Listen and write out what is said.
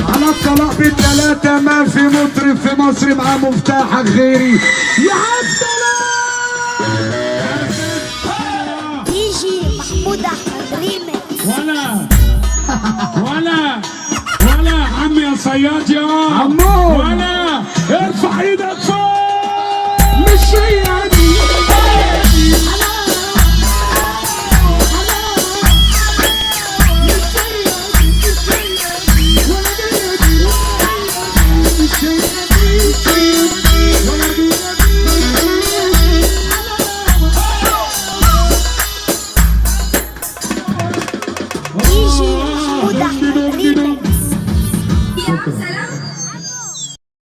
على الطلاق بالثلاثة ما في مطرب في مصر مع مفتاحك غيري يا عالسلام. يجي محمود احمد ريمكس. ولا عمي يا صياد يا عمو ولا ارفع ايدك فوق. مش هي دي يجي محمود احمد ريمكس. يا سلام.